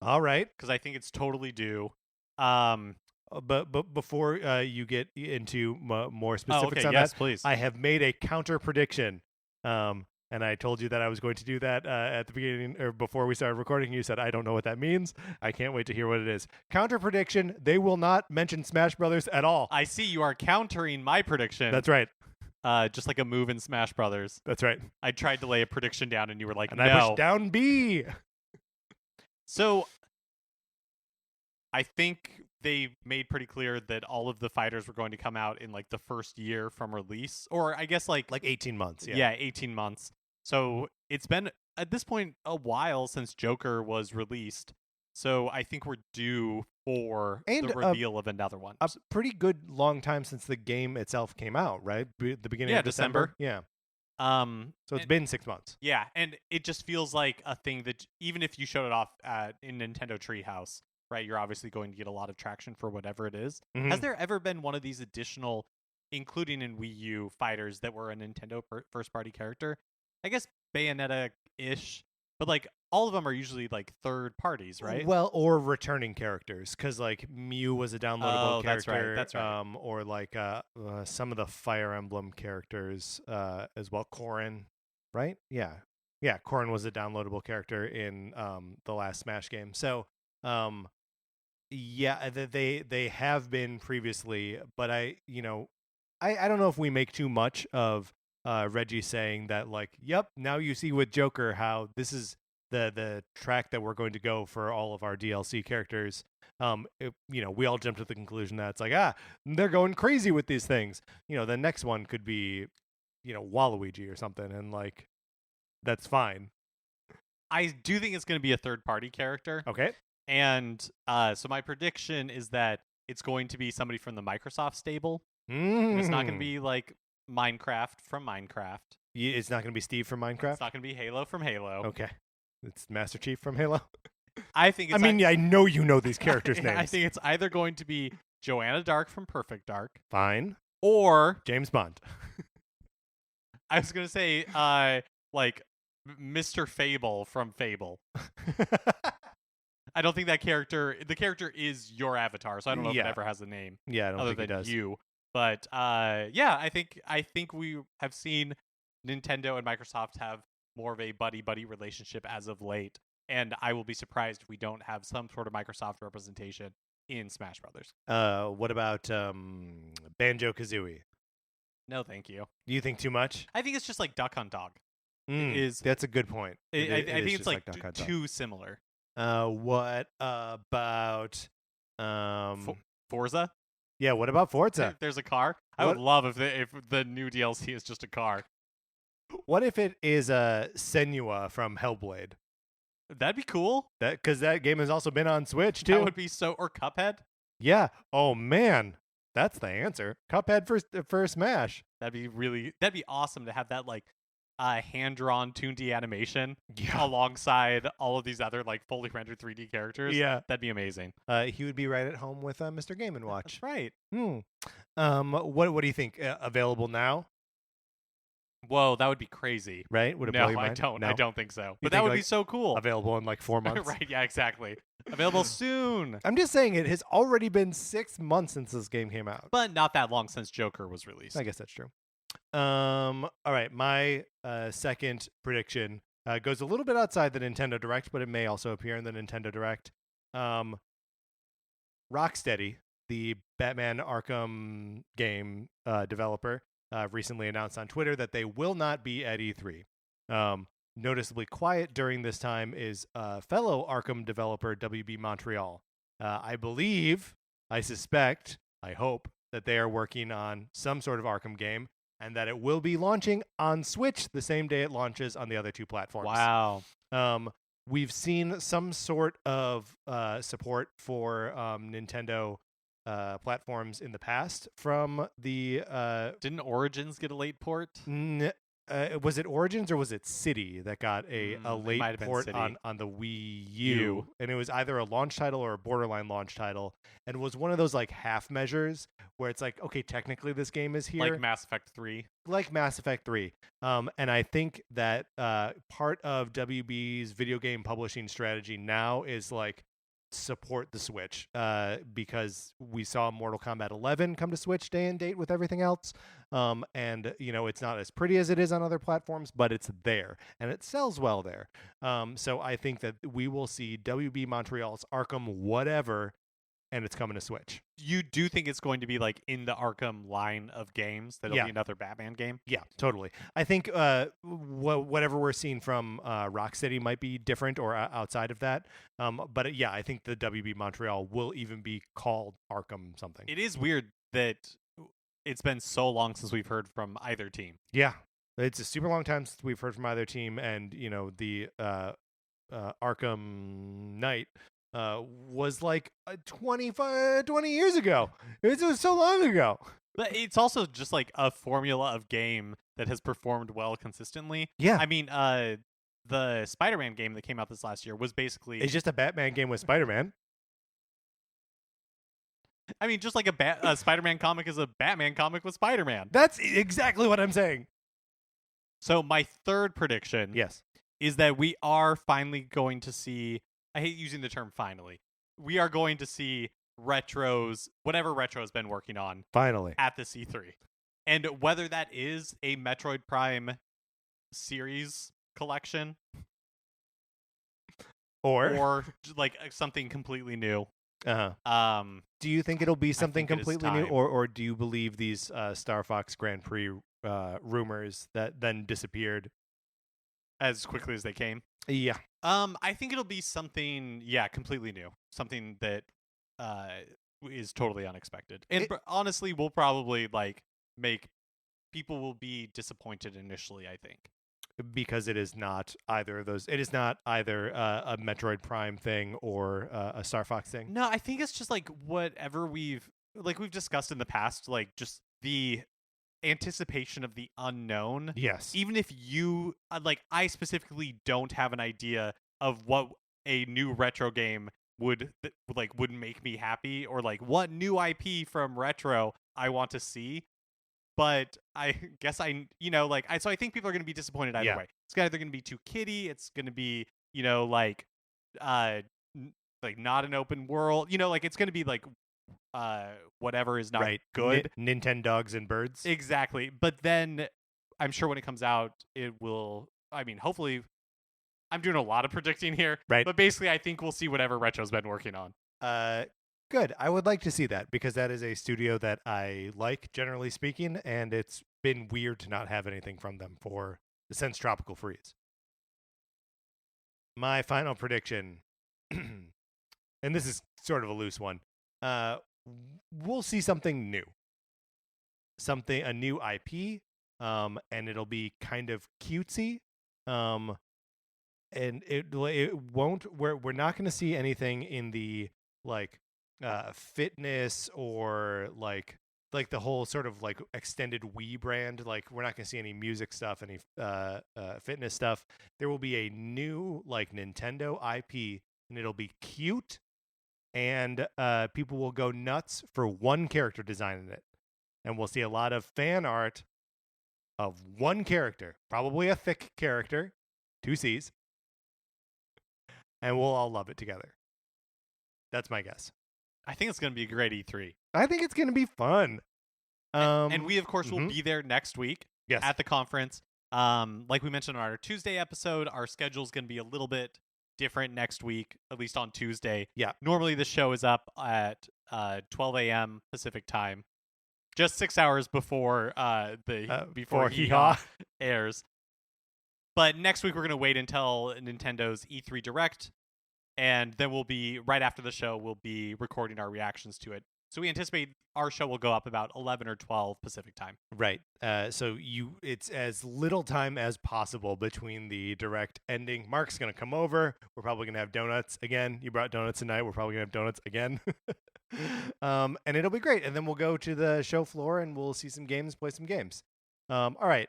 Speaker 1: All right,
Speaker 2: because I think it's totally due.
Speaker 1: But before you get into more specifics on
Speaker 2: yes,
Speaker 1: that,
Speaker 2: please.
Speaker 1: I have made a counter prediction. And I told you that I was going to do that at the beginning or before we started recording. You said, I don't know what that means. I can't wait to hear what it is. Counter prediction, they will not mention Smash Brothers at all.
Speaker 2: I see you are countering my prediction.
Speaker 1: That's right.
Speaker 2: Just like a move in Smash Brothers.
Speaker 1: That's right.
Speaker 2: I tried to lay a prediction down and you were like,
Speaker 1: and
Speaker 2: no.
Speaker 1: I pushed down B.
Speaker 2: So I think they made pretty clear that all of the fighters were going to come out in like the first year from release, or I guess like
Speaker 1: 18 months.
Speaker 2: Yeah, 18 months. So it's been at this point a while since Joker was released. So I think we're due for the reveal of another one.
Speaker 1: A pretty good long time since the game itself came out, right? The beginning of December. Yeah. So it's been 6 months.
Speaker 2: Yeah, and it just feels like a thing that even if you showed it off in Nintendo Treehouse, right, you're obviously going to get a lot of traction for whatever it is.
Speaker 1: Mm-hmm.
Speaker 2: Has there ever been one of these additional, including in Wii U, fighters that were a Nintendo first-party character? I guess Bayonetta-ish, but like all of them are usually like third parties, right?
Speaker 1: Well, or returning characters, because like Mew was a downloadable character.
Speaker 2: That's right.
Speaker 1: Or like some of the Fire Emblem characters as well. Corrin, right? Yeah, Corrin was a downloadable character in the last Smash game. So yeah, they have been previously, but I don't know if we make too much of Reggie saying that, like, yep, now you see with Joker how this is the track that we're going to go for all of our DLC characters. We all jumped to the conclusion that it's like, they're going crazy with these things. The next one could be, Waluigi or something, and like, that's fine.
Speaker 2: I do think it's going to be a third-party character.
Speaker 1: Okay.
Speaker 2: And so my prediction is that it's going to be somebody from the Microsoft stable. And it's not going to be like Minecraft from Minecraft.
Speaker 1: It's not going to be Steve from Minecraft?
Speaker 2: It's not going to be Halo from Halo.
Speaker 1: Okay. It's Master Chief from Halo?
Speaker 2: I think it's...
Speaker 1: I know you know these characters' names.
Speaker 2: I think it's either going to be Joanna Dark from Perfect Dark.
Speaker 1: Fine.
Speaker 2: Or...
Speaker 1: James Bond.
Speaker 2: I was going to say, like, Mr. Fable from Fable. I don't think the character is your avatar, so I don't know if it ever has a name.
Speaker 1: Yeah, I don't think it does.
Speaker 2: You. But I think we have seen Nintendo and Microsoft have more of a buddy-buddy relationship as of late, and I will be surprised if we don't have some sort of Microsoft representation in Smash Brothers.
Speaker 1: What about Banjo-Kazooie?
Speaker 2: No, thank you.
Speaker 1: Do you think too much?
Speaker 2: I think it's just like Duck Hunt Dog.
Speaker 1: That's a good point.
Speaker 2: I think it's like too similar.
Speaker 1: What about
Speaker 2: Forza?
Speaker 1: Yeah, what about Forza?
Speaker 2: There's a car. I would love if the new DLC is just a car.
Speaker 1: What if it is Senua from Hellblade?
Speaker 2: That'd be cool.
Speaker 1: Because that game has also been on Switch too.
Speaker 2: That would be or Cuphead.
Speaker 1: Yeah. Oh man, that's the answer. Cuphead for Smash.
Speaker 2: That'd be awesome to have that like hand-drawn 2D animation alongside all of these other like fully rendered 3D characters.
Speaker 1: Yeah,
Speaker 2: that'd be amazing.
Speaker 1: He would be right at home with Mr. Game & Watch.
Speaker 2: That's right.
Speaker 1: What do you think? Available now?
Speaker 2: Whoa, that would be crazy.
Speaker 1: right? Would it
Speaker 2: No,
Speaker 1: blow your mind?
Speaker 2: I don't think so. But
Speaker 1: think,
Speaker 2: that would
Speaker 1: like,
Speaker 2: be so cool.
Speaker 1: Available in like 4 months.
Speaker 2: Right, yeah, exactly. Available soon.
Speaker 1: I'm just saying it has already been 6 months since this game came out.
Speaker 2: But not that long since Joker was released.
Speaker 1: I guess that's true. All right, my second prediction goes a little bit outside the Nintendo Direct, but it may also appear in the Nintendo Direct. Rocksteady, the Batman Arkham game developer, recently announced on Twitter that they will not be at E3. Noticeably quiet during this time is fellow Arkham developer WB Montreal. I believe, I suspect, I hope that they are working on some sort of Arkham game and that it will be launching on Switch the same day it launches on the other two platforms.
Speaker 2: Wow.
Speaker 1: We've seen some sort of support for Nintendo platforms in the past from the.
Speaker 2: Didn't Origins get a late port?
Speaker 1: Was it Origins or was it City that got a late port on the Wii U? And it was either a launch title or a borderline launch title, and was one of those like half measures where it's like, okay, technically this game is here,
Speaker 2: like Mass Effect 3.
Speaker 1: And I think that part of WB's video game publishing strategy now is like support the Switch, because we saw Mortal Kombat 11 come to Switch day and date with everything else, and it's not as pretty as it is on other platforms, but it's there and it sells well there. So I think that we will see WB Montreal's Arkham whatever, and it's coming to Switch.
Speaker 2: You do think it's going to be like in the Arkham line of games? That'll be another Batman game?
Speaker 1: Yeah, totally. I think whatever we're seeing from Rocksteady might be different or outside of that. But yeah, I think the WB Montreal will even be called Arkham something.
Speaker 2: It is weird that it's been so long since we've heard from either team.
Speaker 1: Yeah, it's a super long time since we've heard from either team, and the Arkham Knight was like 20 years ago. It was so long ago.
Speaker 2: But it's also just like a formula of game that has performed well consistently.
Speaker 1: Yeah.
Speaker 2: I mean, the Spider-Man game that came out this last year was basically...
Speaker 1: It's just a Batman game with Spider-Man.
Speaker 2: I mean, just like a Spider-Man comic is a Batman comic with Spider-Man.
Speaker 1: That's exactly what I'm saying.
Speaker 2: So my third prediction is that we are finally going to see... I hate using the term finally. We are going to see retros, whatever Retro has been working on,
Speaker 1: finally
Speaker 2: at the C3. And whether that is a Metroid Prime series collection or like something completely new.
Speaker 1: Do you think it'll be something completely new, or do you believe these Star Fox Grand Prix rumors that then disappeared
Speaker 2: as quickly as they came?
Speaker 1: Yeah.
Speaker 2: I think it'll be something, completely new. Something that is totally unexpected. And honestly, will probably people will be disappointed initially, I think.
Speaker 1: Because it is not either of those. It is not either a Metroid Prime thing or a Star Fox thing.
Speaker 2: No, I think it's just like whatever we've discussed in the past, like just the anticipation of the unknown.
Speaker 1: Yes.
Speaker 2: Even if you I specifically don't have an idea of what a new retro game would make me happy, or like what new IP from retro I want to see. But I guess so I think people are going to be disappointed either way. It's either going to be too kiddie. It's going to be not an open world. It's going to be whatever is not good.
Speaker 1: Nintendogs and birds.
Speaker 2: Exactly. But then I'm sure when it comes out, it will. I mean, hopefully, I'm doing a lot of predicting here.
Speaker 1: Right.
Speaker 2: But basically, I think we'll see whatever Retro's been working on.
Speaker 1: Good. I would like to see that, because that is a studio that I like, generally speaking, and it's been weird to not have anything from them since Tropical Freeze. My final prediction, and this is sort of a loose one, we'll see something new. A new IP, and it'll be kind of cutesy, and it won't. We're not going to see anything in the fitness or like the whole sort of like extended Wii brand. Like, we're not going to see any music stuff, any fitness stuff. There will be a new Nintendo IP, and it'll be cute, and people will go nuts for one character design in it. And we'll see a lot of fan art of one character, probably a thick character, 2 C's, and we'll all love it together. That's my guess.
Speaker 2: I think it's going to be a great E3.
Speaker 1: I think it's going to be fun.
Speaker 2: And we, of course, will be there next week at the conference. Like we mentioned on our Tuesday episode, our schedule is going to be a little bit different next week, at least on Tuesday.
Speaker 1: Yeah.
Speaker 2: Normally, the show is up at 12 a.m. Pacific time, just 6 hours before before Hee Haw airs. But next week, we're going to wait until Nintendo's E3 Direct, and then we'll be, right after the show, we'll be recording our reactions to it. So we anticipate our show will go up about 11 or 12 Pacific time.
Speaker 1: Right. So it's as little time as possible between the Direct ending. Mark's going to come over. We're probably going to have donuts again. You brought donuts tonight. We're probably going to have donuts again. And it'll be great. And then we'll go to the show floor and we'll see some games, play some games. All right.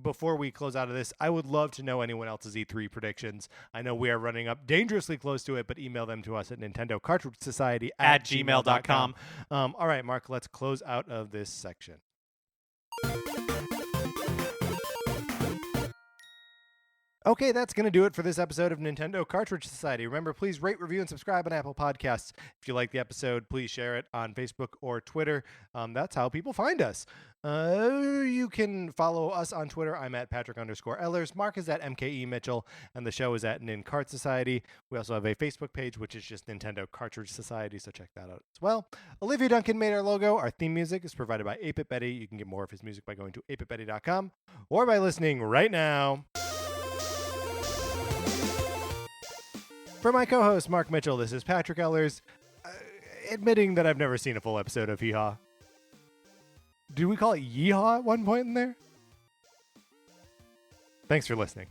Speaker 1: Before we close out of this, I would love to know anyone else's E3 predictions. I know we are running up dangerously close to it, but email them to us at Nintendo Cartridge Society at gmail.com. All right, Mark, let's close out of this section. Okay, that's going to do it for this episode of Nintendo Cartridge Society. Remember, please rate, review, and subscribe on Apple Podcasts. If you like the episode, please share it on Facebook or Twitter. That's how people find us. You can follow us on Twitter. I'm at Patrick_Ellers. Mark is at MKE Mitchell, and the show is at Nin Cart Society. We also have a Facebook page, which is just Nintendo Cartridge Society, so check that out as well. Olivia Duncan made our logo. Our theme music is provided by 8-Bit Betty. You can get more of his music by going to 8bitbetty.com or by listening right now. For my co-host, Mark Mitchell, this is Patrick Ellers, admitting that I've never seen a full episode of Hee Haw. Did we call it Yeehaw at one point in there? Thanks for listening.